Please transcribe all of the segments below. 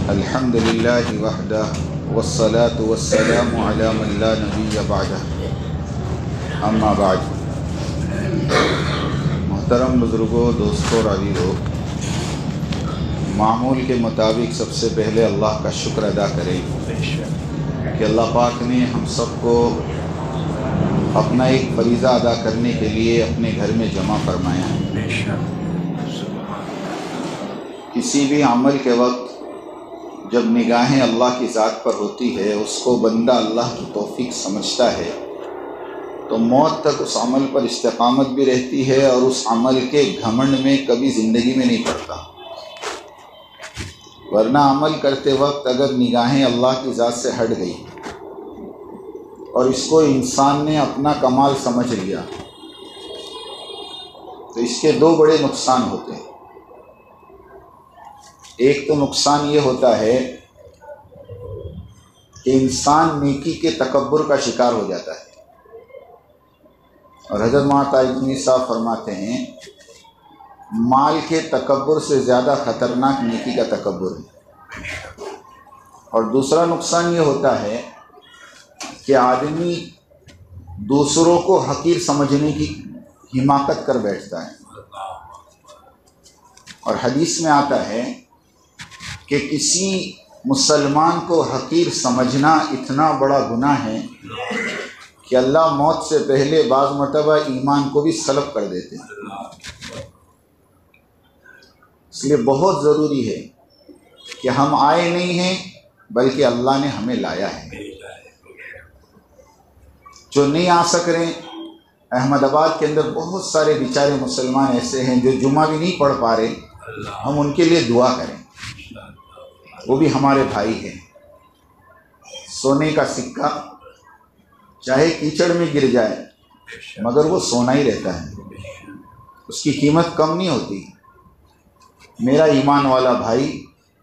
الحمدللہ وحدہ والصلاة والسلام علی من لا نبی بعدہ اما بعد۔ محترم بزرگوں، دوستوں اور عزیزوں، معمول کے مطابق سب سے پہلے اللہ کا شکر ادا کریں کہ اللہ پاک نے ہم سب کو اپنا ایک فریضہ ادا کرنے کے لیے اپنے گھر میں جمع فرمایا ہے۔ کسی بھی عمل کے وقت جب نگاہیں اللہ کی ذات پر ہوتی ہے، اس کو بندہ اللہ کی توفیق سمجھتا ہے تو موت تک اس عمل پر استقامت بھی رہتی ہے اور اس عمل کے گھمنڈ میں کبھی زندگی میں نہیں پڑتا۔ ورنہ عمل کرتے وقت اگر نگاہیں اللہ کی ذات سے ہٹ گئی اور اس کو انسان نے اپنا کمال سمجھ لیا تو اس کے دو بڑے نقصان ہوتے ہیں۔ ایک تو نقصان یہ ہوتا ہے کہ انسان نیکی کے تکبر کا شکار ہو جاتا ہے، اور حضرت مولانا طارق منیر صاحب فرماتے ہیں مال کے تکبر سے زیادہ خطرناک نیکی کا تکبر ہے۔ اور دوسرا نقصان یہ ہوتا ہے کہ آدمی دوسروں کو حقیر سمجھنے کی حماقت کر بیٹھتا ہے، اور حدیث میں آتا ہے کہ کسی مسلمان کو حقیر سمجھنا اتنا بڑا گناہ ہے کہ اللہ موت سے پہلے بعض مرتبہ ایمان کو بھی سلب کر دیتے ہیں۔ اس لیے بہت ضروری ہے کہ ہم آئے نہیں ہیں بلکہ اللہ نے ہمیں لایا ہے۔ جو نہیں آ سک رہے، احمد آباد کے اندر بہت سارے بیچارے مسلمان ایسے ہیں جو جمعہ بھی نہیں پڑھ پا رہے، ہم ان کے لیے دعا کریں، وہ بھی ہمارے بھائی ہیں۔ سونے کا سکہ چاہے کیچڑ میں گر جائے مگر وہ سونا ہی رہتا ہے، اس کی قیمت کم نہیں ہوتی۔ میرا ایمان والا بھائی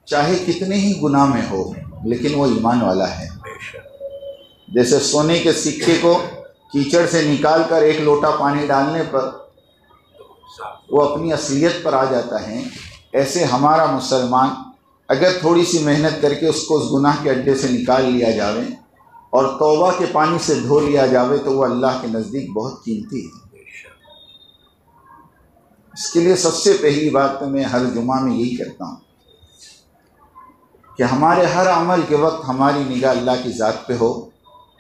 چاہے کتنے ہی گناہ میں ہو لیکن وہ ایمان والا ہے۔ جیسے سونے کے سکے کو کیچڑ سے نکال کر ایک لوٹا پانی ڈالنے پر وہ اپنی اصلیت پر آ جاتا ہے، ایسے ہمارا مسلمان اگر تھوڑی سی محنت کر کے اس کو اس گناہ کے اڈے سے نکال لیا جاوے اور توبہ کے پانی سے دھو لیا جاوے تو وہ اللہ کے نزدیک بہت قیمتی ہے۔ اس کے لیے سب سے پہلی بات تو میں ہر جمعہ میں یہی کرتا ہوں کہ ہمارے ہر عمل کے وقت ہماری نگاہ اللہ کی ذات پہ ہو،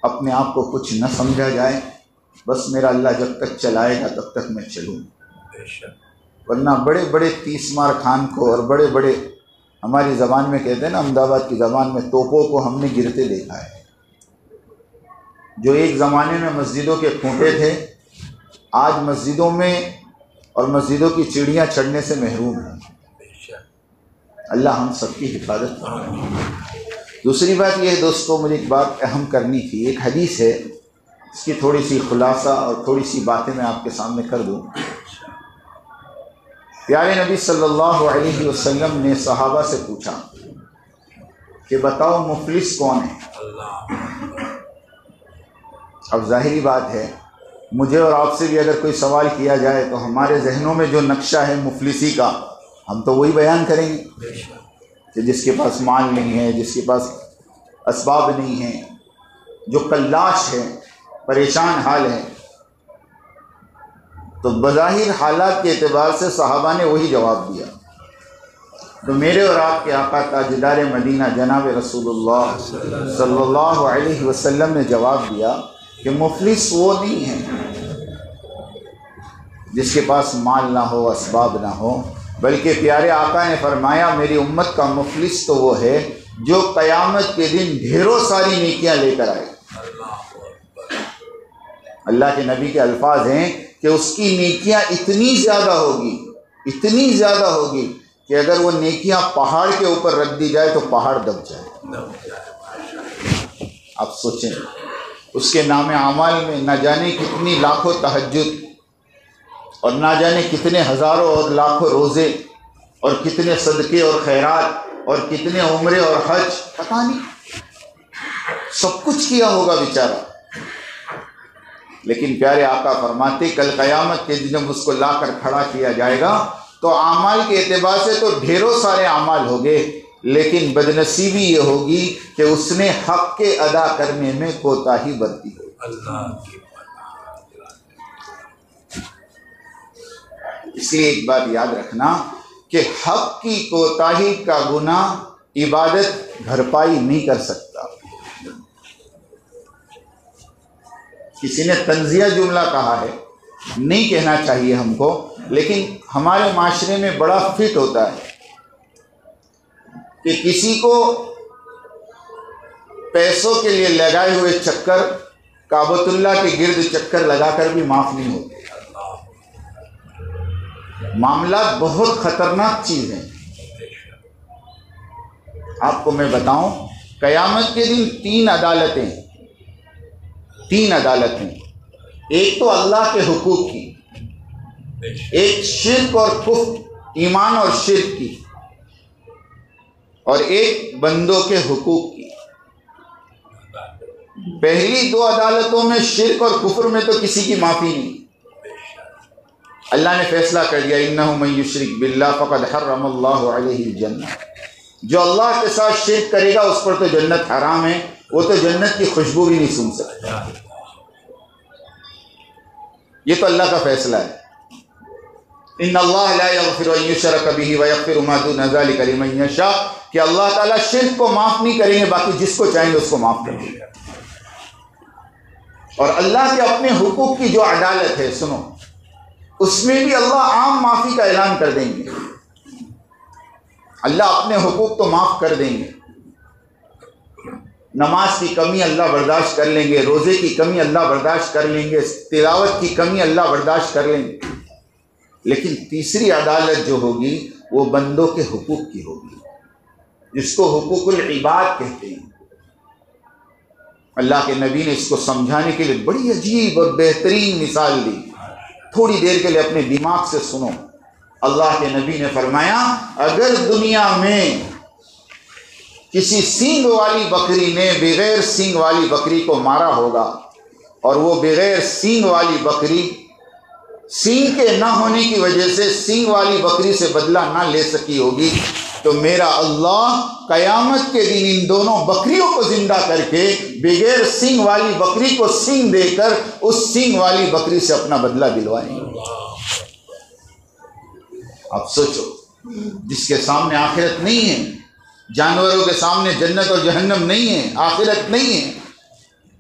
اپنے آپ کو کچھ نہ سمجھا جائے، بس میرا اللہ جب تک چلائے گا تب تک میں چلوں۔ ورنہ بڑے بڑے تیس مار خان کو اور بڑے بڑے، ہماری زبان میں کہتے ہیں نا، احمد آباد کی زبان میں، توپوں کو ہم نے گرتے دیکھا ہے، جو ایک زمانے میں مسجدوں کے کھوٹے تھے، آج مسجدوں میں اور مسجدوں کی چڑیاں چڑھنے سے محروم ہیں۔ اللہ ہم سب کی حفاظت کرے۔ دوسری بات یہ ہے دوستو، مجھے ایک بات اہم کرنی تھی۔ ایک حدیث ہے، اس کی تھوڑی سی خلاصہ اور تھوڑی سی باتیں میں آپ کے سامنے کر دوں۔ پیارے نبی صلی اللہ علیہ وسلم نے صحابہ سے پوچھا کہ بتاؤ مفلس کون ہے؟ اب ظاہری بات ہے، مجھے اور آپ سے بھی اگر کوئی سوال کیا جائے تو ہمارے ذہنوں میں جو نقشہ ہے مفلسی کا، ہم تو وہی بیان کریں گے کہ جس کے پاس مال نہیں ہے، جس کے پاس اسباب نہیں ہیں، جو کلاش ہے، پریشان حال ہے۔ تو بظاہر حالات کے اعتبار سے صحابہ نے وہی جواب دیا۔ تو میرے اور آپ کے آقا تاجدار مدینہ جناب رسول اللہ صلی اللہ علیہ وسلم نے جواب دیا کہ مفلس وہ نہیں ہے جس کے پاس مال نہ ہو، اسباب نہ ہو، بلکہ پیارے آقا نے فرمایا میری امت کا مفلس تو وہ ہے جو قیامت کے دن ڈھیروں ساری نیکیاں لے کر آئے۔ اللہ کے نبی کے الفاظ ہیں کہ اس کی نیکیاں اتنی زیادہ ہوگی کہ اگر وہ نیکیاں پہاڑ کے اوپر رکھ دی جائے تو پہاڑ دب جائے۔ آپ سوچیں، اس کے نام اعمال میں نہ جانے کتنی لاکھوں تہجد اور نہ جانے کتنے ہزاروں اور لاکھوں روزے اور کتنے صدقے اور خیرات اور کتنے عمرے اور حج، پتہ نہیں سب کچھ کیا ہوگا بیچارہ۔ لیکن پیارے آقا فرماتے کل قیامت کے دن جب اس کو لا کر کھڑا کیا جائے گا تو اعمال کے اعتبار سے تو ڈھیروں سارے اعمال ہو گئے، لیکن بدنصیبی یہ ہوگی کہ اس نے حق کے ادا کرنے میں کوتاہی برتی ہوگی۔ اس لیے ایک بات یاد رکھنا کہ حق کی کوتاہی کا گناہ عبادت بھرپائی نہیں کر سکتا۔ کسی نے طنزیہ جملہ کہا ہے، نہیں کہنا چاہیے ہم کو، لیکن ہمارے معاشرے میں بڑا فٹ ہوتا ہے کہ کسی کو پیسوں کے لیے لگائے ہوئے چکر کعبۃ اللہ کے گرد چکر لگا کر بھی معاف نہیں ہوتے۔ معاملات بہت خطرناک چیز ہیں۔ آپ کو میں بتاؤں، قیامت کے دن تین عدالتیں، ایک تو اللہ کے حقوق کی، ایک شرک اور کفر، ایمان اور شرک کی، اور ایک بندوں کے حقوق کی۔ پہلی دو عدالتوں میں شرک اور کفر میں تو کسی کی معافی نہیں۔ اللہ نے فیصلہ کر دیا انہ من یشرک باللہ فقد حرم اللہ علیہ الجنہ، جو اللہ کے ساتھ شرک کرے گا اس پر تو جنت حرام ہے، وہ تو جنت کی خوشبو بھی نہیں سن سکتا۔ یہ تو اللہ کا فیصلہ ہے۔ ان اللہ لا یغفر ان یشرک بہ ویغفر ما دون ذلک لمن یشاء، کہ اللہ تعالیٰ شرک کو معاف نہیں کریں گے، باقی جس کو چاہیں گے اس کو معاف کریں گے۔ اور اللہ کے اپنے حقوق کی جو عدالت ہے، سنو، اس میں بھی اللہ عام معافی کا اعلان کر دیں گے۔ اللہ اپنے حقوق تو معاف کر دیں گے، نماز کی کمی اللہ برداشت کر لیں گے، روزے کی کمی اللہ برداشت کر لیں گے، تلاوت کی کمی اللہ برداشت کر لیں گے، لیکن تیسری عدالت جو ہوگی وہ بندوں کے حقوق کی ہوگی، جس کو حقوق العباد کہتے ہیں۔ اللہ کے نبی نے اس کو سمجھانے کے لیے بڑی عجیب اور بہترین مثال دی، تھوڑی دیر کے لیے اپنے دماغ سے سنو۔ اللہ کے نبی نے فرمایا، اگر دنیا میں کسی سینگ والی بکری نے بغیر سینگ والی بکری کو مارا ہوگا، اور وہ بغیر سینگ والی بکری سینگ کے نہ ہونے کی وجہ سے سینگ والی بکری سے بدلہ نہ لے سکی ہوگی، تو میرا اللہ قیامت کے دن ان دونوں بکریوں کو زندہ کر کے بغیر سینگ والی بکری کو سینگ دے کر اس سینگ والی بکری سے اپنا بدلہ دلوائیں گے۔ اب سوچو، جس کے سامنے آخرت نہیں ہے، جانوروں کے سامنے جنت اور جہنم نہیں ہے، آخرت نہیں ہے،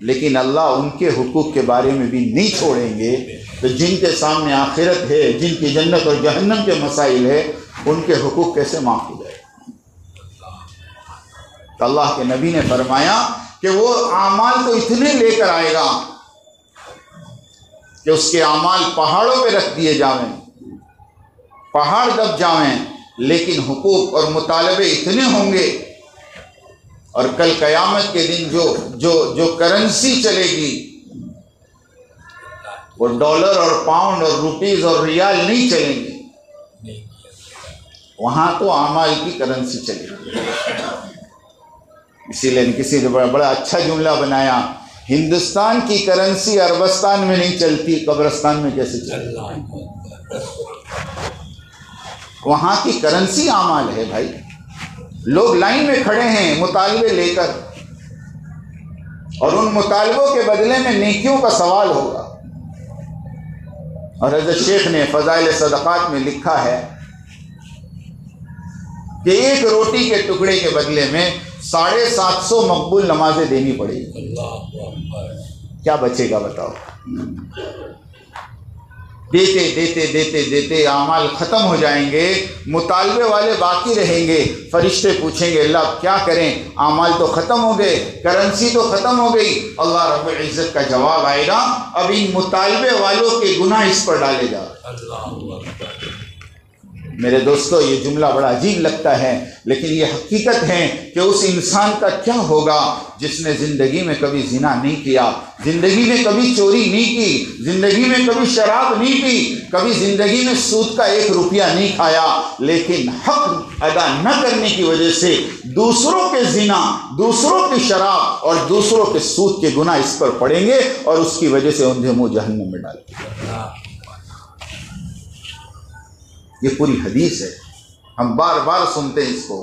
لیکن اللہ ان کے حقوق کے بارے میں بھی نہیں چھوڑیں گے، تو جن کے سامنے آخرت ہے، جن کی جنت اور جہنم کے مسائل ہے، ان کے حقوق کیسے معاف ہو جائے؟ تو اللہ کے نبی نے فرمایا کہ وہ اعمال تو اتنے لے کر آئے گا کہ اس کے اعمال پہاڑوں پہ رکھ دیے جائیں، پہاڑ دب جائیں، لیکن حقوق اور مطالبے اتنے ہوں گے۔ اور کل قیامت کے دن جو کرنسی چلے گی وہ ڈالر اور پاؤنڈ اور روپیز اور ریال نہیں چلیں گے، وہاں تو اعمال کی کرنسی چلے گی۔ اسی لیے کسی نے بڑا اچھا جملہ بنایا، ہندوستان کی کرنسی عربستان میں نہیں چلتی، قبرستان میں کیسے چلتی؟ وہاں کی کرنسی اعمال ہے بھائی، لوگ لائن میں کھڑے ہیں مطالبے لے کر، اور ان مطالبوں کے بدلے میں نیکیوں کا سوال ہوگا۔ اور حضرت شیخ نے فضائل صدقات میں لکھا ہے کہ ایک روٹی کے ٹکڑے کے بدلے میں 750 مقبول نمازیں دینی پڑے گی۔ کیا بچے گا بتاؤ؟ دیتے دیتے دیتے دیتے اعمال ختم ہو جائیں گے، مطالبے والے باقی رہیں گے، فرشتے پوچھیں گے اللہ اب کیا کریں، اعمال تو ختم ہو گئے، کرنسی تو ختم ہو گئی۔ اللہ رب العزت کا جواب آئے گا، اب ان مطالبے والوں کے گناہ اس پر ڈالے جا۔ میرے دوستو، یہ جملہ بڑا عجیب لگتا ہے، لیکن یہ حقیقت ہے کہ اس انسان کا کیا ہوگا جس نے زندگی میں کبھی زنا نہیں کیا، زندگی میں کبھی چوری نہیں کی، زندگی میں کبھی شراب نہیں پی، کبھی زندگی میں سود کا 1 روپیہ نہیں کھایا، لیکن حق ادا نہ کرنے کی وجہ سے دوسروں کے زنا، دوسروں کی شراب اور دوسروں کے سود کے گناہ اس پر پڑیں گے، اور اس کی وجہ سے اندھے منہ جہنم میں ڈال دیں گے۔ یہ پوری حدیث ہے، ہم بار بار سنتے ہیں اس کو،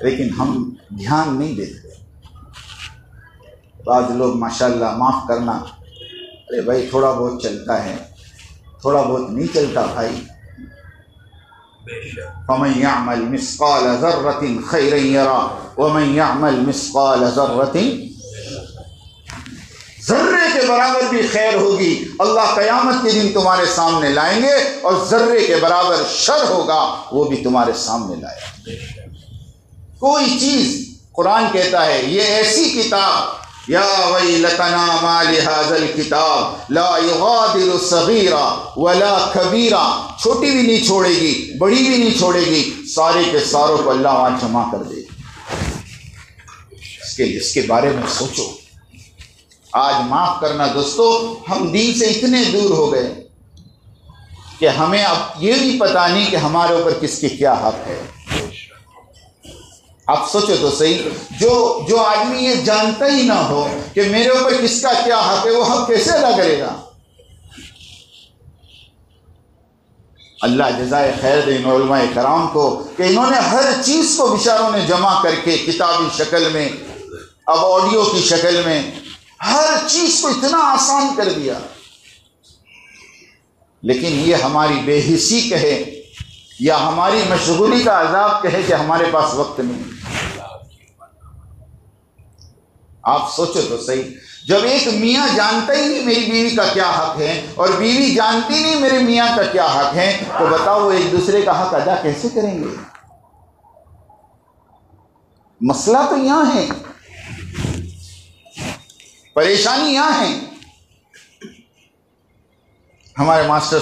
لیکن ہم دھیان نہیں دیتے۔ بعض لوگ ماشاءاللہ معاف کرنا، ارے بھائی تھوڑا بہت چلتا ہے، تھوڑا بہت نہیں چلتا بھائی۔ فَمَن يَعْمَلْ مِثْقَالَ ذَرَّةٍ خَيْرًا يَرَهُ وَمَن يَعْمَلْ مِثْقَالَ ذَرَّةٍ، ذرے کے برابر بھی خیر ہوگی اللہ قیامت کے دن تمہارے سامنے لائیں گے، اور ذرے کے برابر شر ہوگا وہ بھی تمہارے سامنے لائے گا۔ کوئی چیز، قرآن کہتا ہے یہ ایسی کتاب، یا ویلتنا ما لہذا الکتاب لا یغادر صغیرہ ولا کبیرہ، چھوٹی بھی نہیں چھوڑے گی بڑی بھی نہیں چھوڑے گی، سارے کے ساروں کو اللہ وہاں جمع کر دے گی۔ اس کے بارے میں سوچو۔ آج معاف کرنا دوستو، ہم دین سے اتنے دور ہو گئے کہ ہمیں اب یہ بھی پتہ نہیں کہ ہمارے اوپر کس کے کیا حق ہے۔ آپ سوچو تو صحیح، جو آدمی یہ جانتا ہی نہ ہو کہ میرے اوپر کس کا کیا حق ہے، وہ حق کیسے ادا کرے گا؟ اللہ جزائے خیر دے ان علماء کرام کو کہ انہوں نے ہر چیز کو بیچاروں نے جمع کر کے کتابی شکل میں، اب آڈیو کی شکل میں، ہر چیز کو اتنا آسان کر دیا۔ لیکن یہ ہماری بے حسی کہے یا ہماری مشغولی کا عذاب کہے کہ ہمارے پاس وقت نہیں۔ آپ سوچو تو صحیح، جب ایک میاں جانتا ہی نہیں میری بیوی کا کیا حق ہے، اور بیوی جانتی نہیں میرے میاں کا کیا حق ہے، تو بتاؤ وہ ایک دوسرے کا حق ادا کیسے کریں گے؟ مسئلہ تو یہاں ہے، پریشانی یہاں ہے۔ ہمارے ماسٹر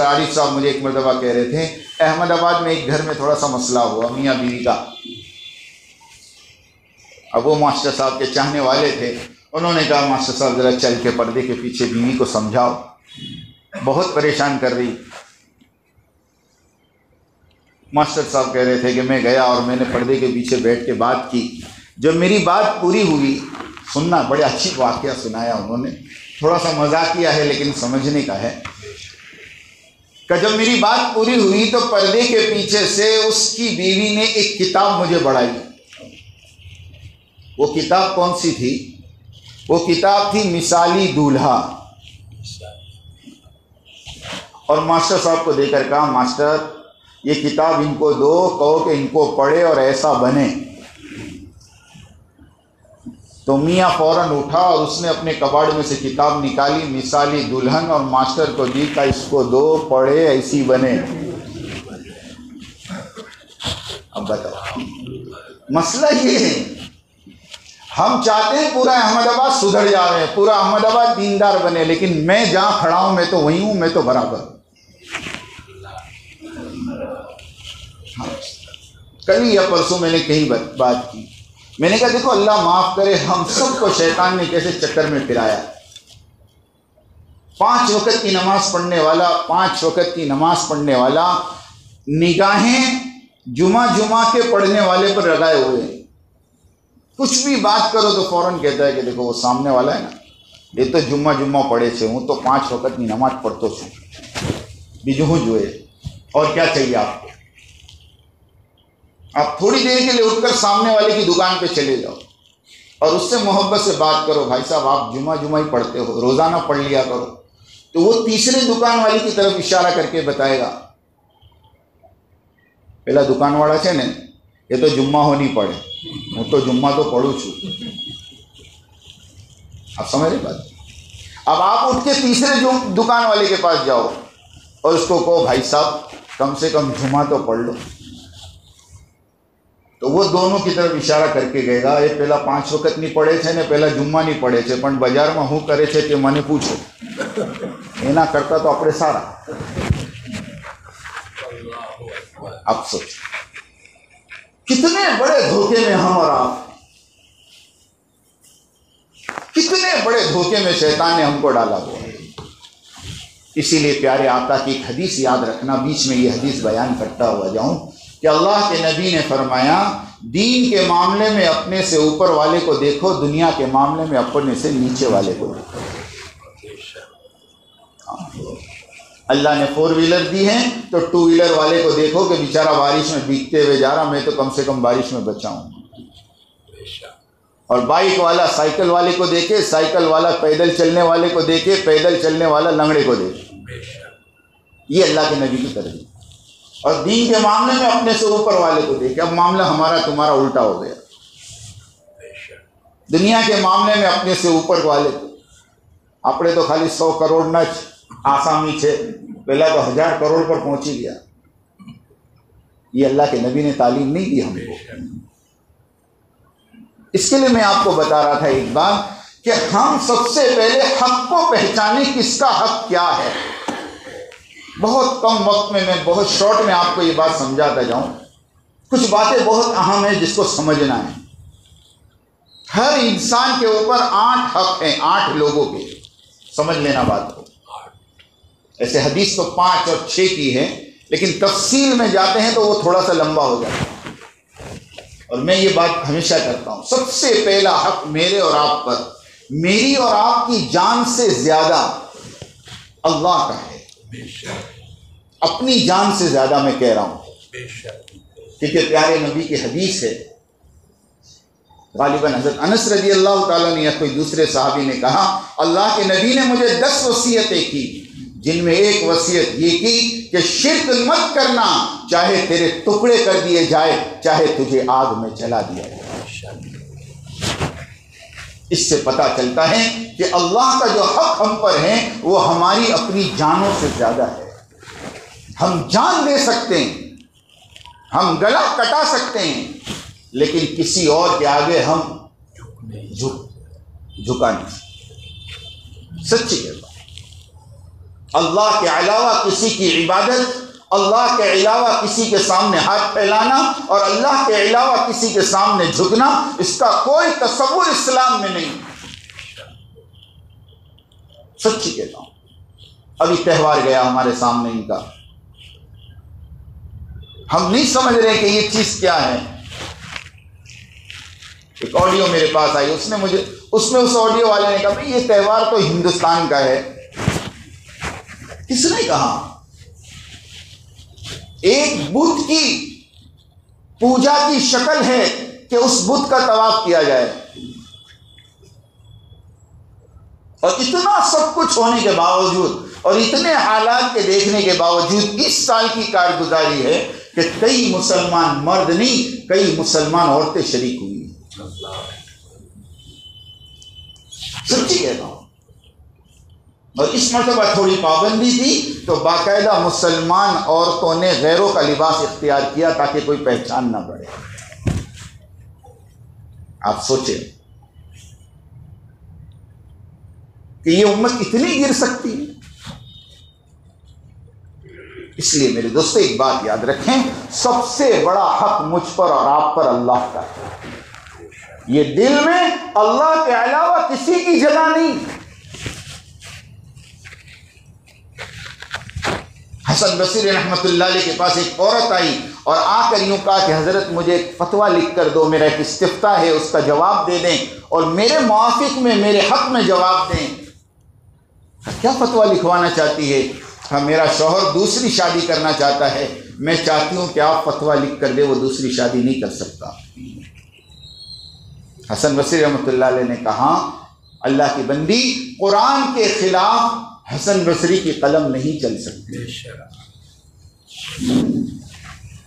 عارف صاحب مجھے ایک مرتبہ کہہ رہے تھے، احمد آباد میں ایک گھر میں تھوڑا سا مسئلہ ہوا میاں بیوی کا۔ اب وہ ماسٹر صاحب کے چاہنے والے تھے، انہوں نے کہا ماسٹر صاحب ذرا چل کے پردے کے پیچھے بیوی کو سمجھاؤ، بہت پریشان کر رہی۔ ماسٹر صاحب کہہ رہے تھے کہ میں گیا اور میں نے پردے کے پیچھے بیٹھ کے بات کی۔ جب میری بات پوری ہوئی، سننا بڑے اچھی واقعہ سنایا انہوں نے، تھوڑا سا مذاقیہ ہے لیکن سمجھنے کا ہے، کہ جب میری بات پوری ہوئی تو پردے کے پیچھے سے اس کی بیوی نے ایک کتاب مجھے بڑھائی۔ وہ کتاب کون سی تھی؟ وہ کتاب تھی مثالی دولہا۔ اور ماسٹر صاحب کو دے کر کہا ماسٹر یہ کتاب ان کو دو، کہو کہ ان کو پڑھے اور ایسا بنے۔ تو میاں فوراً اٹھا اور اس نے اپنے کباڑ میں سے کتاب نکالی مثالی دلہن، اور ماسٹر کو دی کہ اس کو دو، پڑھے ایسی بنے۔ اب بتاؤ، مسئلہ یہ ہے، ہم چاہتے ہیں پورا احمد آباد سدھر جا رہے ہیں، پورا احمد آباد دیندار بنے، لیکن میں جہاں کھڑا ہوں میں تو وہیں ہوں، میں تو برابر ہوں۔ کل یا پرسوں میں نے کہیں بات کی، میں نے کہا دیکھو اللہ معاف کرے، ہم سب کو شیطان نے کیسے چکر میں پھرایا۔ 5 وقت کی نماز پڑھنے والا، 5 وقت کی نماز پڑھنے والا، نگاہیں جمعہ کے پڑھنے والے پر لگائے ہوئے ہیں۔ کچھ بھی بات کرو تو فوراً کہتا ہے کہ دیکھو وہ سامنے والا ہے نا، یہ تو جمعہ پڑھے سے ہوں، تو 5 وقت کی نماز پڑھتو چھو بیجو جو ہے، اور کیا چاہیے آپ کو؟ آپ تھوڑی دیر کے لیے اٹھ کر سامنے والے کی دکان پہ چلے جاؤ اور اس سے محبت سے بات کرو، بھائی صاحب آپ جمعہ ہی پڑھتے ہو، روزانہ پڑھ لیا کرو، تو وہ تیسرے دکان والی کی طرف اشارہ کر کے بتائے گا، پہلا دکان والا ہے نا یہ تو جمعہ ہو نہیں پڑھے، હું તો જુમ્મા તો પઢું છું۔ آپ سمجھ رہے بات؟ اب آپ اٹھ کے تیسرے دکان والے کے پاس جاؤ اور اس کو کہو بھائی صاحب کم سے کم جمعہ تو پڑھ لو، تو وہ دونوں کی طرف اشارہ کر کے گئے گا، یہ پہلا 5 وقت نہیں پڑھے تھے نے، پہلا جمعہ نہیں پڑھے تھے، પણ બજારમાં હું કરે છે તે મને પૂછો، એના કરતા તો આપણે સારા۔ آپ سوچ کتنے بڑے دھوکے میں ہم اور آپ، کتنے بڑے دھوکے میں شیطان نے ہم کو ڈالا ہوا ہے۔ اسی لیے پیارے آقا کی ایک حدیث یاد رکھنا، بیچ میں یہ حدیث بیان کرتا ہوا جاؤں کہ اللہ کے نبی نے فرمایا دین کے معاملے میں اپنے سے اوپر والے کو دیکھو، دنیا کے معاملے میں اپنے سے نیچے والے کو دیکھو۔ اللہ نے 4 ویلر دی ہیں تو 2 ویلر والے کو دیکھو کہ بیچارہ بارش میں بھیگتے ہوئے جا رہا، میں تو کم سے کم بارش میں بچا ہوں۔ اور بائک والا سائیکل والے کو دیکھے، سائیکل والا پیدل چلنے والے کو دیکھے، پیدل چلنے والا لنگڑے کو دیکھے۔ یہ اللہ کے نبی کی تربیت۔ اور دین کے معاملے میں اپنے سے اوپر والے کو دیکھے۔ اب معاملہ ہمارا تمہارا الٹا ہو گیا، دنیا کے معاملے میں اپنے سے اوپر والے کو، اپنے تو خالی 100 کروڑ نہ آسامی چھے، پہلا تو 1000 کروڑ پر پہنچ ہی گیا۔ یہ اللہ کے نبی نے تعلیم نہیں دی ہم کو۔ اس کے لیے میں آپ کو بتا رہا تھا ایک بات کہ ہم سب سے پہلے حق کو پہچانے، کس کا حق کیا ہے۔ بہت کم وقت میں بہت شارٹ میں آپ کو یہ بات سمجھاتا جاؤں۔ کچھ باتیں بہت اہم ہیں جس کو سمجھنا ہے۔ ہر انسان کے اوپر 8 حق ہیں، 8 لوگوں کے، سمجھ لینا بات کو۔ ایسے حدیث تو 5 اور 6 کی ہے، لیکن تفصیل میں جاتے ہیں تو وہ تھوڑا سا لمبا ہو جاتا ہے۔ اور میں یہ بات ہمیشہ کرتا ہوں، سب سے پہلا حق میرے اور آپ پر، میری اور آپ کی جان سے زیادہ اللہ کا ہے۔ اپنی جان سے زیادہ میں کہہ رہا ہوں، کیونکہ پیارے نبی کی حدیث ہے، غالباً حضرت انس رضی اللہ تعالیٰ نے یا کوئی دوسرے صحابی نے کہا، اللہ کے نبی نے مجھے 10 وصیتیں کی، جن میں ایک وصیت یہ کی کہ شرک مت کرنا، چاہے تیرے ٹکڑے کر دیے جائے، چاہے تجھے آگ میں جلا دیا جائے۔ اس سے پتہ چلتا ہے کہ اللہ کا جو حق ہم پر ہے وہ ہماری اپنی جانوں سے زیادہ ہے۔ ہم جان دے سکتے ہیں، ہم گلا کٹا سکتے ہیں، لیکن کسی اور کے آگے ہم جھکا نہیں۔ سچی ہے بات۔ اللہ کے علاوہ کسی کی عبادت، اللہ کے علاوہ کسی کے سامنے ہاتھ پھیلانا اور اللہ کے علاوہ کسی کے سامنے جھکنا، اس کا کوئی تصور اسلام میں نہیں۔ سچی کہتا ہوں، ابھی تہوار گیا ہمارے سامنے ان کا، ہم نہیں سمجھ رہے کہ یہ چیز کیا ہے۔ ایک آڈیو میرے پاس آئی، اس میں اس آڈیو والے نے کہا بھائی یہ تہوار تو ہندوستان کا ہے۔ کس نے کہا؟ ایک بت کی پوجا کی شکل ہے کہ اس بت کا طواف کیا جائے، اور اتنا سب کچھ ہونے کے باوجود اور اتنے حالات کے دیکھنے کے باوجود 20 سال کی کارگزاری ہے کہ کئی مسلمان مرد نہیں، کئی مسلمان عورتیں شریک ہوئی۔ سچی کہتا ہوں۔ اور اس مرتبہ تھوڑی پابندی تھی تو باقاعدہ مسلمان عورتوں نے غیروں کا لباس اختیار کیا تاکہ کوئی پہچان نہ پڑے۔ آپ سوچیں کہ یہ امت اتنی گر سکتی ہے۔ اس لیے میرے دوستو ایک بات یاد رکھیں، سب سے بڑا حق مجھ پر اور آپ پر اللہ کا ہے۔ یہ دل میں اللہ کے علاوہ کسی کی جگہ نہیں۔ حسن بصری رحمۃ اللہ علیہ کے پاس ایک عورت آئی اور آ کر یوں کہا کہ حضرت مجھے ایک فتویٰ لکھ کر دو، میرا ایک استفتاء ہے، اس کا جواب دے دیں اور میرے موافق میں، میرے حق میں جواب دیں۔ کیا فتویٰ لکھوانا چاہتی ہے؟ میرا شوہر دوسری شادی کرنا چاہتا ہے، میں چاہتی ہوں کہ آپ فتویٰ لکھ کر دے، وہ دوسری شادی نہیں کر سکتا۔ حسن بصری رحمۃ اللہ علیہ نے کہا اللہ کی بندی، قرآن کے خلاف حسن بصری کی قلم نہیں چل سکتی،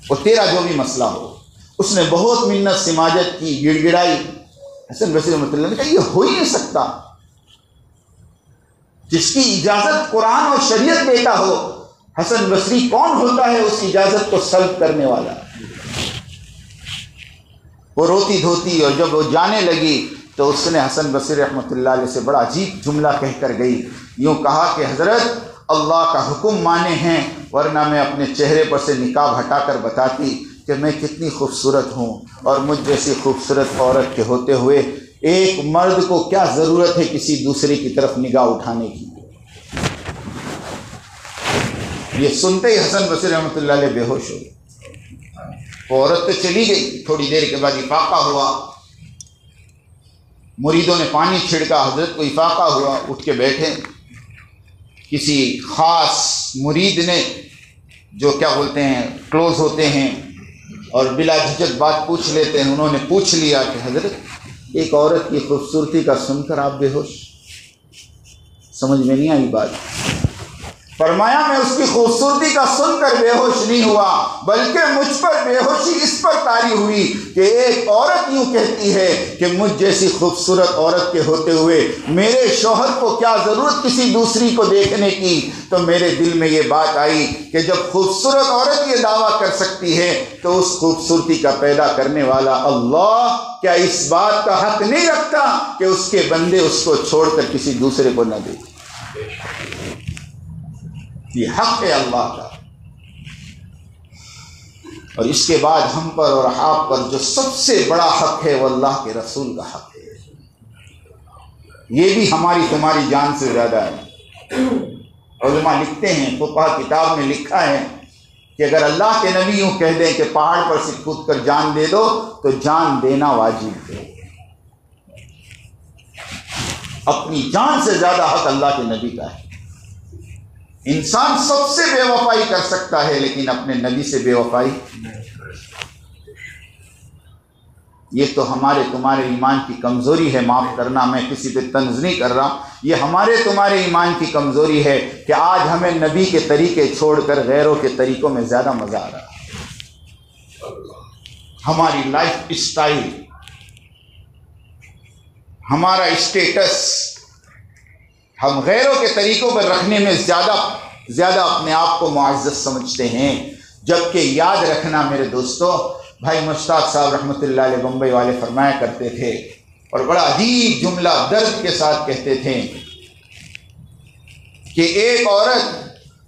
وہ تیرا جو بھی مسئلہ ہو۔ اس نے بہت منت سماجت کی، گڑ گڑائی۔ حسن بصری رحمۃ اللہ نے کہا یہ ہو ہی نہیں سکتا، جس کی اجازت قرآن اور شریعت دیتا ہو۔ حسن بصری کون ہوتا ہے اس اجازت کو سلب کرنے والا؟ وہ روتی دھوتی اور جب وہ جانے لگی تو اس نے حسن بصری رحمۃ اللہ علیہ سے بڑا عجیب جملہ کہہ کر گئی، یوں کہا کہ حضرت اللہ کا حکم مانے ہیں، ورنہ میں اپنے چہرے پر سے نقاب ہٹا کر بتاتی کہ میں کتنی خوبصورت ہوں، اور مجھ جیسی خوبصورت عورت کے ہوتے ہوئے ایک مرد کو کیا ضرورت ہے کسی دوسرے کی طرف نگاہ اٹھانے کی۔ یہ سنتے ہی حسن بصری رحمۃ اللہ علیہ بے ہوش ہو گئے۔ عورت تو چلی گئی، تھوڑی دیر کے بعد افاقہ ہوا، مریدوں نے پانی چھڑکا، حضرت کو افاقہ ہوا، اٹھ کے بیٹھے۔ کسی خاص مرید نے جو کیا بولتے ہیں کلوز ہوتے ہیں اور بلا جھجک بات پوچھ لیتے ہیں، انہوں نے پوچھ لیا کہ حضرت ایک عورت کی خوبصورتی کا سن کر آپ بے ہوش؟ سمجھ میں نہیں آئی بات؟ فرمایا میں اس کی خوبصورتی کا سن کر بے ہوش نہیں ہوا، بلکہ مجھ پر بے ہوشی اس پر طاری ہوئی کہ ایک عورت یوں کہتی ہے کہ مجھ جیسی خوبصورت عورت کے ہوتے ہوئے میرے شوہر کو کیا ضرورت کسی دوسری کو دیکھنے کی۔ تو میرے دل میں یہ بات آئی کہ جب خوبصورت عورت یہ دعویٰ کر سکتی ہے تو اس خوبصورتی کا پیدا کرنے والا اللہ کیا اس بات کا حق نہیں رکھتا کہ اس کے بندے اس کو چھوڑ کر کسی دوسرے کو نہ دیکھیں؟ یہ حق ہے اللہ کا۔ اور اس کے بعد ہم پر اور آپ پر جو سب سے بڑا حق ہے وہ اللہ کے رسول کا حق ہے، یہ بھی ہماری تمہاری جان سے زیادہ ہے۔ علماء لکھتے ہیں، فقہا کتاب میں لکھا ہے کہ اگر اللہ کے نبی یوں کہہ دیں کہ پہاڑ پر سے کود کر جان دے دو تو جان دینا واجب ہے۔ اپنی جان سے زیادہ حق اللہ کے نبی کا ہے۔ انسان سب سے بے وفائی کر سکتا ہے لیکن اپنے نبی سے بے وفائی، یہ تو ہمارے تمہارے ایمان کی کمزوری ہے۔ معاف کرنا، میں کسی پہ طنز نہیں کر رہا، یہ ہمارے تمہارے ایمان کی کمزوری ہے کہ آج ہمیں نبی کے طریقے چھوڑ کر غیروں کے طریقوں میں زیادہ مزہ آ رہا ہے۔ ہماری لائف اسٹائل، ہمارا اسٹیٹس ہم غیروں کے طریقوں پر رکھنے میں زیادہ اپنے آپ کو معزز سمجھتے ہیں، جبکہ یاد رکھنا میرے دوستو، بھائی مشتاق صاحب رحمۃ اللہ علیہ بمبئی والے فرمایا کرتے تھے اور بڑا عجیب جملہ درد کے ساتھ کہتے تھے کہ ایک عورت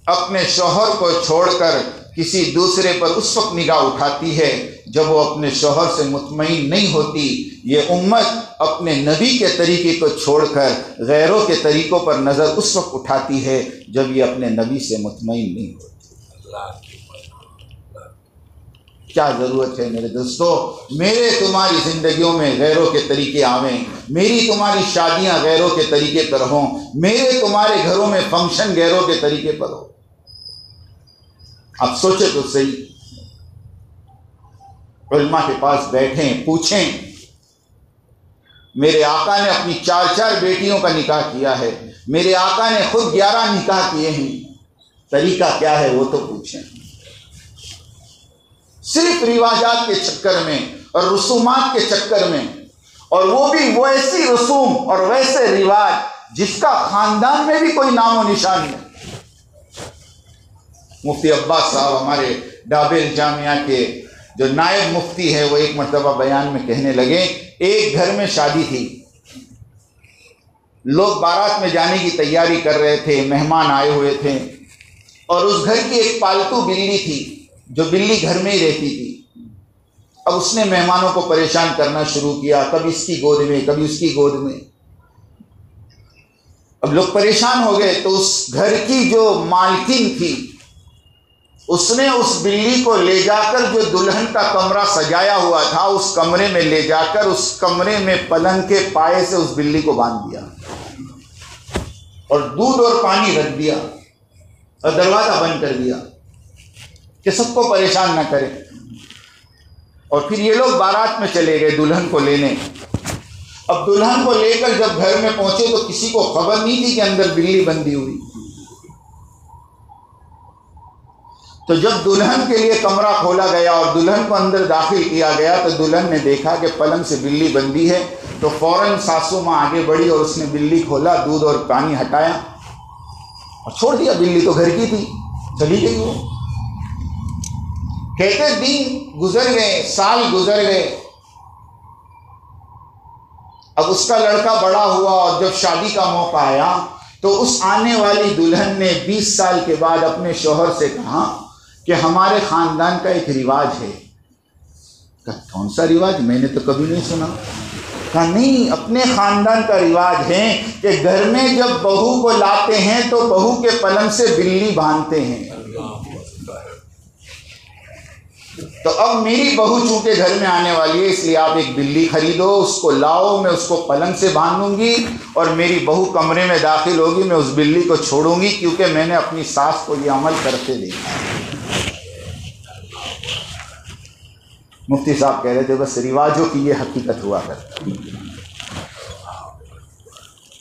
اپنے شوہر کو چھوڑ کر کسی دوسرے پر اس وقت نگاہ اٹھاتی ہے جب وہ اپنے شوہر سے مطمئن نہیں ہوتی۔ یہ امت اپنے نبی کے طریقے کو چھوڑ کر غیروں کے طریقوں پر نظر اس وقت اٹھاتی ہے جب یہ اپنے نبی سے مطمئن نہیں ہوتی۔ کیا ضرورت ہے میرے دوستو میرے تمہاری زندگیوں میں غیروں کے طریقے آویں، میری تمہاری شادیاں غیروں کے طریقے پر ہوں، میرے تمہارے گھروں میں فنکشن غیروں کے طریقے پر ہو؟ اب سوچے تو صحیح، علماء کے پاس بیٹھیں، پوچھیں، میرے آقا نے اپنی 4 بیٹیوں کا نکاح کیا ہے، میرے آقا نے خود 11 نکاح کیے ہیں، طریقہ کیا ہے وہ تو پوچھیں۔ صرف رواجات کے چکر میں اور رسومات کے چکر میں، اور وہ بھی ویسی رسوم اور ویسے رواج جس کا خاندان میں بھی کوئی نام و نشان نہیں۔ مفتی عباس صاحب ہمارے ڈابل جامعہ کے جو نائب مفتی ہے وہ ایک مرتبہ بیان میں کہنے لگے، ایک گھر میں شادی تھی، لوگ بارات میں جانے کی تیاری کر رہے تھے، مہمان آئے ہوئے تھے، اور اس گھر کی ایک پالتو بلی تھی جو بلی گھر میں ہی رہتی تھی۔ اب اس نے مہمانوں کو پریشان کرنا شروع کیا، کبھی اس کی گود میں کبھی اس کی گود میں۔ اب لوگ پریشان ہو گئے تو اس گھر کی جو مالکن تھی اس نے اس بلی کو لے جا کر جو دلہن کا کمرہ سجایا ہوا تھا اس کمرے میں لے جا کر اس کمرے میں پلنگ کے پائے سے اس بلی کو باندھ دیا اور دودھ اور پانی رکھ دیا اور دروازہ بند کر دیا کہ سب کو پریشان نہ کرے۔ اور پھر یہ لوگ بارات میں چلے گئے دلہن کو لینے۔ اب دلہن کو لے کر جب گھر میں پہنچے تو کسی کو خبر نہیں تھی کہ اندر بلی بندھی ہوئی۔ تو جب دلہن کے لیے کمرہ کھولا گیا اور دلہن کو اندر داخل کیا گیا تو دلہن نے دیکھا کہ پلنگ سے بلی بندھی ہے، تو فوراً ساسو ماں آگے بڑھی اور اس نے بلی کھولا، دودھ اور پانی ہٹایا اور چھوڑ دیا۔ بلی تو گھر کی تھی، چلی گئی وہ۔ کہتے دن گزر گئے، سال گزر گئے، اب اس کا لڑکا بڑا ہوا اور جب شادی کا موقع آیا تو اس آنے والی دلہن نے 20 سال کے بعد اپنے شوہر سے کہا کہ ہمارے خاندان کا ایک رواج ہے۔ کہا کون سا رواج؟ میں نے تو کبھی نہیں سنا۔ کہا نہیں، اپنے خاندان کا رواج ہے کہ گھر میں جب بہو کو لاتے ہیں تو بہو کے پلنگ سے بلی باندھتے ہیں۔ تو اب میری بہو چونکہ گھر میں آنے والی ہے، اس لیے آپ ایک بلی خریدو، اس کو لاؤ، میں اس کو پلنگ سے باندھوں گی، اور میری بہو کمرے میں داخل ہوگی، میں اس بلی کو چھوڑوں گی، کیونکہ میں نے اپنی ساس کو یہ عمل کرتے دیکھا ہے۔ مفتی صاحب کہہ رہے تھے بس رواجوں کی یہ حقیقت ہوا کرتا،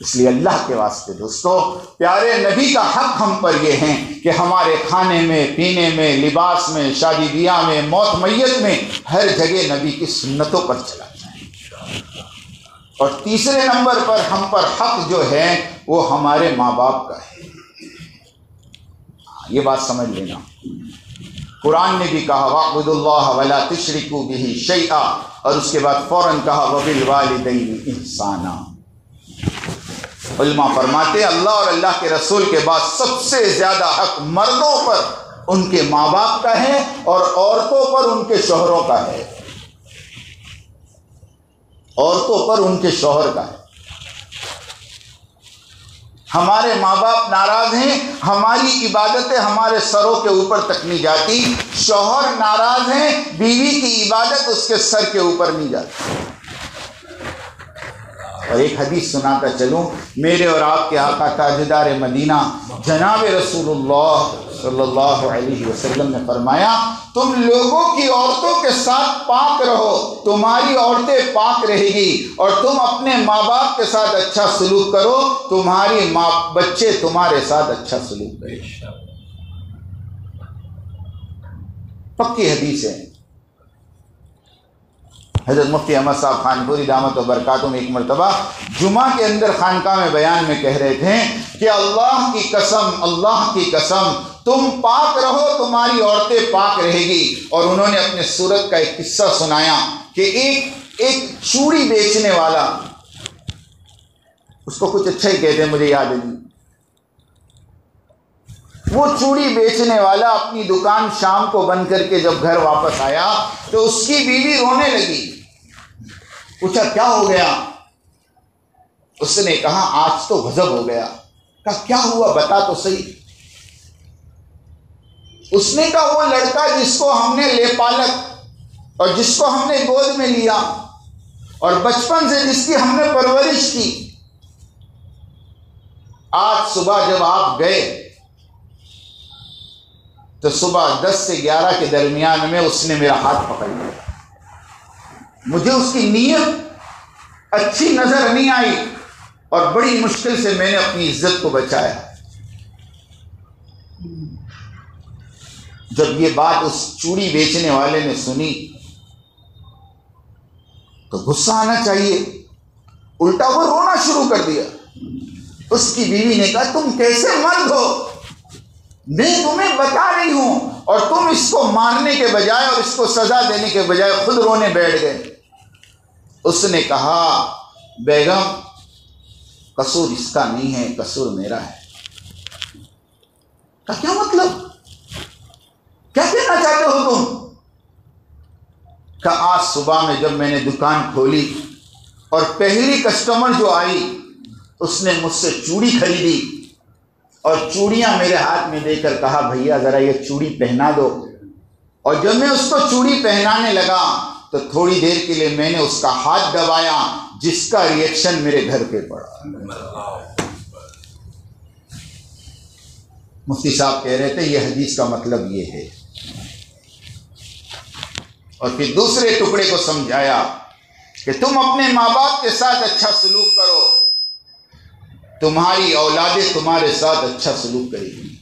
اس لیے اللہ کے واسطے دوستو، پیارے نبی کا حق ہم پر یہ ہے کہ ہمارے کھانے میں، پینے میں، لباس میں، شادی بیاہ میں، موت میت میں، ہر جگہ نبی کی سنتوں پر چلا جائے۔ اور تیسرے نمبر پر ہم پر حق جو ہے وہ ہمارے ماں باپ کا ہے۔ یہ بات سمجھ لینا، قرآن نے بھی کہا وَاعْبُدُوا اللَّهَ وَلَا تُشْرِكُوا بِهِ شَيْئًا، اور اس کے بعد فوراً کہا وَبِالْوَالِدَيْنِ إِحْسَانًا۔ علماء فرماتے اللہ اور اللہ کے رسول کے بعد سب سے زیادہ حق مردوں پر ان کے ماں باپ کا ہے، اور عورتوں پر ان کے شوہروں کا ہے، عورتوں پر ان کے شوہر کا ہے۔ ہمارے ماں باپ ناراض ہیں، ہماری عبادتیں ہمارے سروں کے اوپر تک نہیں جاتی، شوہر ناراض ہیں، بیوی کی عبادت اس کے سر کے اوپر نہیں جاتی۔ اور ایک حدیث سناتا چلوں، میرے اور آپ کے آقا تاجدار مدینہ جناب رسول اللہ صلی اللہ علیہ وسلم نے فرمایا تم لوگوں کی عورتوں کے ساتھ پاک رہو، تمہاری عورتیں پاک رہے گی، اور تم اپنے ماں باپ کے ساتھ اچھا سلوک کرو، تمہاری بچے تمہارے ساتھ اچھا سلوک کریں۔ پکی حدیث ہے۔ حضرت مفتی احمد صاحب خانپوری دامت و برکاتہم ایک مرتبہ جمعہ کے اندر خانقاہ میں بیان میں کہہ رہے تھے کہ اللہ کی قسم، اللہ کی قسم، تم پاک رہو تمہاری عورتیں پاک رہے گی۔ اور انہوں نے اپنے سورت کا ایک قصہ سنایا کہ ایک چوڑی بیچنے والا، اس کو کچھ اچھا ہی کہتے ہیں، مجھے یاد نہیں، وہ چوڑی بیچنے والا اپنی دکان شام کو بند کر کے جب گھر واپس آیا تو اس کی بیوی رونے لگی۔ پوچھا کیا ہو گیا؟ اس نے کہا آج تو غضب ہو گیا۔ کہا کیا ہوا بتا تو صحیح۔ اس نے کہا وہ لڑکا جس کو ہم نے لے پالک اور جس کو ہم نے گود میں لیا اور بچپن سے جس کی ہم نے پرورش کی، آج صبح جب آپ گئے تو صبح 10 سے 11 کے درمیان میں اس نے میرا ہاتھ پکڑ لیا۔ مجھے اس کی نیت اچھی نظر نہیں آئی اور بڑی مشکل سے میں نے اپنی عزت کو بچایا۔ جب یہ بات اس چوڑی بیچنے والے نے سنی تو غصہ آنا چاہیے، الٹا وہ رونا شروع کر دیا۔ اس کی بیوی نے کہا تم کیسے مرد ہو، میں تمہیں بتا رہی ہوں اور تم اس کو مارنے کے بجائے اور اس کو سزا دینے کے بجائے خود رونے بیٹھ گئے۔ اس نے کہا بیگم قصور اس کا نہیں ہے، قصور میرا ہے۔ کہا کیا مطلب، کیا کہنا چاہتے ہو تم؟ کہا آج صبح میں جب میں نے دکان کھولی اور پہلی کسٹمر جو آئی اس نے مجھ سے چوڑی خریدی اور چوڑیاں میرے ہاتھ میں دے کر کہا بھیا ذرا یہ چوڑی پہنا دو، اور جب میں اس کو چوڑی پہنانے لگا تو تھوڑی دیر کے لیے میں نے اس کا ہاتھ دبایا جس کا ریئیکشن میرے گھر پہ پڑا۔ مفتی صاحب کہہ رہے تھے یہ حدیث کا مطلب یہ ہے، اور پھر دوسرے ٹکڑے کو سمجھایا کہ تم اپنے ماں باپ کے ساتھ اچھا سلوک کرو، تمہاری اولادیں تمہارے ساتھ اچھا سلوک کرے گی۔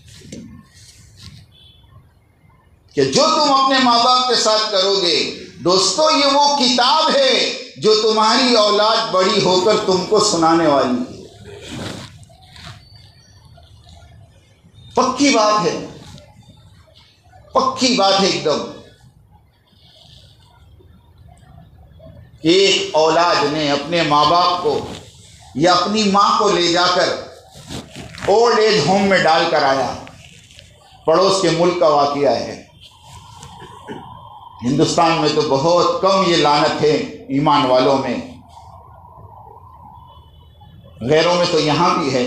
کہ جو تم اپنے ماں باپ کے ساتھ کرو گے دوستو یہ وہ کتاب ہے جو تمہاری اولاد بڑی ہو کر تم کو سنانے والی ہے۔ پکی بات ہے، پکی بات ہے ایک دم۔ ایک اولاد نے اپنے ماں باپ کو یا اپنی ماں کو لے جا کر اولڈ ایج ہوم میں ڈال کر آیا، پڑوس کے ملک کا واقعہ ہے۔ ہندوستان میں تو بہت کم یہ لعنت ہے ایمان والوں میں، غیروں میں تو یہاں بھی ہے،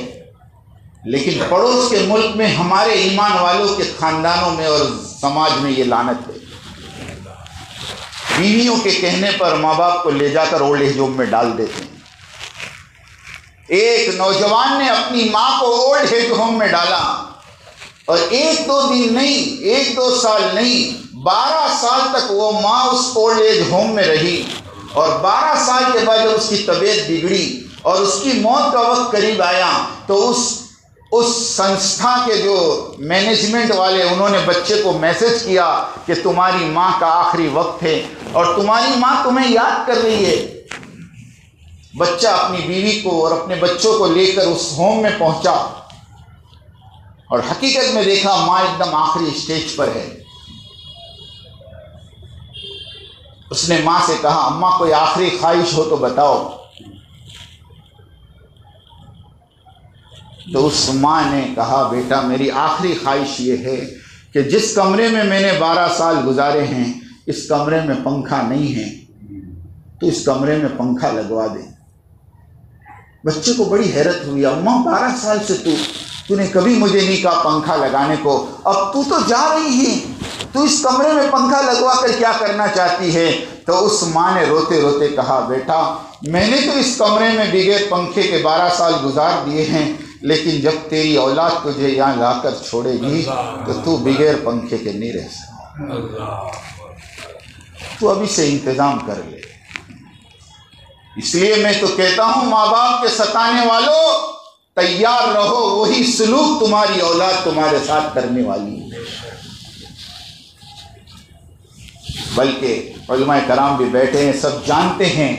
لیکن پڑوس کے ملک میں ہمارے ایمان والوں کے خاندانوں میں اور سماج میں یہ لعنت ہے۔ بیویوں کے کہنے پر ماں باپ کو لے جا کر اولڈ ایج ہوم میں ڈال دیتے ہیں۔ ایک نوجوان نے اپنی ماں کو اولڈ ایج ہوم میں ڈالا، اور 1-2 دن نہیں، 1-2 سال نہیں، 12 سال تک وہ ماں اس اولڈ ایج ہوم میں رہی، اور 12 سال کے بعد جب اس کی طبیعت بگڑی اور اس کی موت کا وقت قریب آیا تو اس سنستھا کے جو مینجمنٹ والے انہوں نے بچے کو میسج کیا کہ تمہاری ماں کا آخری وقت ہے اور تمہاری ماں تمہیں یاد کر رہی ہے۔ بچہ اپنی بیوی کو اور اپنے بچوں کو لے کر اس ہوم میں پہنچا، اور حقیقت میں دیکھا ماں ایک دم آخری اسٹیج پر ہے۔ اس نے ماں سے کہا اماں کوئی آخری خواہش ہو تو بتاؤ۔ تو اس ماں نے کہا بیٹا میری آخری خواہش یہ ہے کہ جس کمرے میں میں نے 12 سال گزارے ہیں اس کمرے میں پنکھا نہیں ہے، تو اس کمرے میں پنکھا لگوا دے۔ بچے کو بڑی حیرت ہوئی، اماں 12 سال سے تو نے کبھی مجھے نہیں کہا پنکھا لگانے کو، اب تو جا رہی ہے، تو اس کمرے میں پنکھا لگوا کر کیا کرنا چاہتی ہے؟ تو اس ماں نے روتے روتے کہا بیٹا میں نے تو اس کمرے میں بغیر پنکھے کے 12 سال گزار دیے ہیں، لیکن جب تیری اولاد تجھے یہاں لا کر چھوڑے گی تو بغیر پنکھے کے نہیں رہ سکتا، تو ابھی سے انتظام کر لے۔ اس لیے میں تو کہتا ہوں ماں باپ کے ستانے والوں تیار رہو، وہی سلوک تمہاری اولاد تمہارے ساتھ کرنے والی ہے۔ بلکہ علماء کرام بھی بیٹھے ہیں، سب جانتے ہیں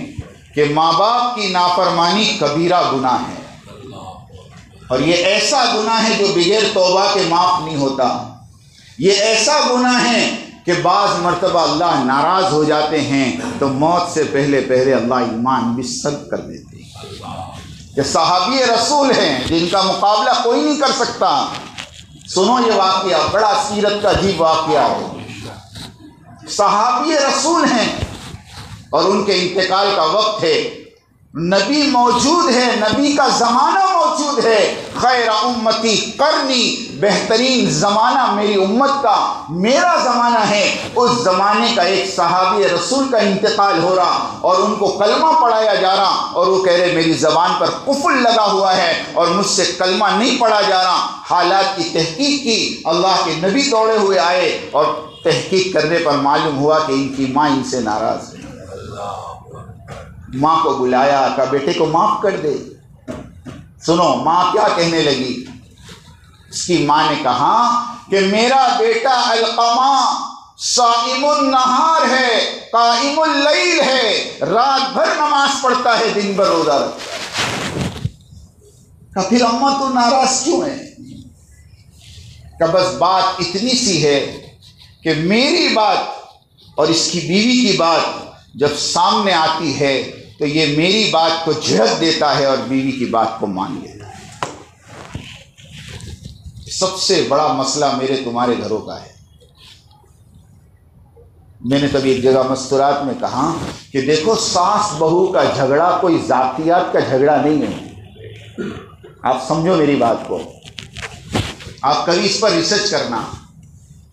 کہ ماں باپ کی نافرمانی کبیرہ گناہ ہے، اور یہ ایسا گناہ ہے جو بغیر توبہ کے معاف نہیں ہوتا۔ یہ ایسا گناہ ہے کہ بعض مرتبہ اللہ ناراض ہو جاتے ہیں تو موت سے پہلے اللہ ایمان بھی سلب کر دیتے ہیں۔ کہ صحابی رسول ہیں جن کا مقابلہ کوئی نہیں کر سکتا۔ سنو یہ واقعہ، بڑا سیرت کا عجیب واقعہ ہے۔ صحابی رسول ہیں اور ان کے انتقال کا وقت ہے، نبی موجود ہے، نبی کا زمانہ موجود ہے، خیر امتی قرنی، بہترین زمانہ میری امت کا میرا زمانہ ہے۔ اس زمانے کا ایک صحابی رسول کا انتقال ہو رہا اور ان کو کلمہ پڑھایا جا رہا، اور وہ کہہ رہے میری زبان پر قفل لگا ہوا ہے اور مجھ سے کلمہ نہیں پڑھا جا رہا۔ حالات کی تحقیق کی، اللہ کے نبی دوڑے ہوئے آئے اور تحقیق کرنے پر معلوم ہوا کہ ان کی ماں ان سے ناراض ہے۔ ماں کو بلایا، کہا بیٹے کو معاف کر دے۔ سنو ماں کیا کہنے لگی۔ اس کی ماں نے کہا کہ میرا بیٹا القمہ صائم النہار ہے، قائم اللیل ہے، رات بھر نماز پڑھتا ہے، دن بھر روزہ رکھتا ہے۔ کہا پھر اماں تو ناراض کیوں ہے؟ کہا بس بات اتنی سی ہے کہ میری بات اور اس کی بیوی کی بات جب سامنے آتی ہے تو یہ میری بات کو جھڑک دیتا ہے اور بیوی کی بات کو مان لیتا ہے۔ سب سے بڑا مسئلہ میرے تمہارے گھروں کا ہے۔ میں نے کبھی ایک جگہ مستورات میں کہا کہ دیکھو ساس بہو کا جھگڑا کوئی ذاتیات کا جھگڑا نہیں ہے۔ آپ سمجھو میری بات کو، آپ کبھی اس پر ریسرچ کرنا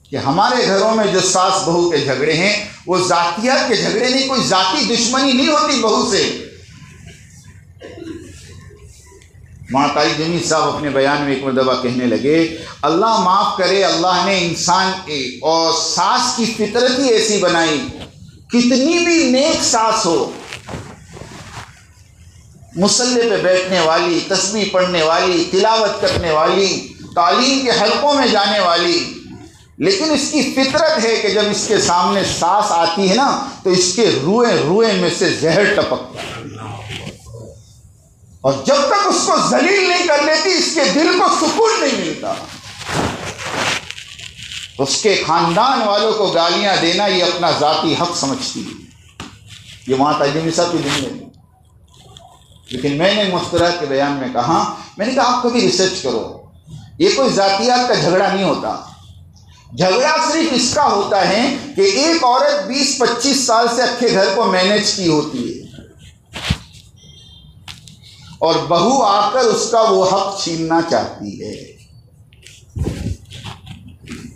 کہ ہمارے گھروں میں جو ساس بہو کے جھگڑے ہیں وہ ذاتیات کے جھگڑے نہیں، کوئی ذاتی دشمنی نہیں ہوتی بہو سے۔ مہتائی جمی صاحب اپنے بیان میں ایک مرتبہ کہنے لگے اللہ معاف کرے، اللہ نے انسان اور ساس کی فطرت ہی ایسی بنائی، کتنی بھی نیک ساس ہو، مصلی پہ بیٹھنے والی، تسبیح پڑھنے والی، تلاوت کرنے والی، تعلیم کے حلقوں میں جانے والی، لیکن اس کی فطرت ہے کہ جب اس کے سامنے ساس آتی ہے نا تو اس کے روئے میں سے زہر ٹپکتا ہے، اور جب تک اس کو ذلیل نہیں کر لیتی اس کے دل کو سکون نہیں ملتا۔ اس کے خاندان والوں کو گالیاں دینا یہ اپنا ذاتی حق سمجھتی ہے۔ یہ وہاں تجمی صاحب کی زندگی۔ لیکن میں نے مستورات کے بیان میں کہا، میں نے کہا آپ کبھی ریسرچ کرو، یہ کوئی ذاتیات کا جھگڑا نہیں ہوتا۔ جھگڑا صرف اس کا ہوتا ہے کہ ایک عورت 20-25 سال سے اکھے گھر کو مینج کی ہوتی ہے اور بہو آ کر اس کا وہ حق چھیننا چاہتی ہے۔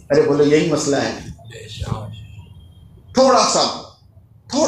ارے بولو یہی مسئلہ ہے۔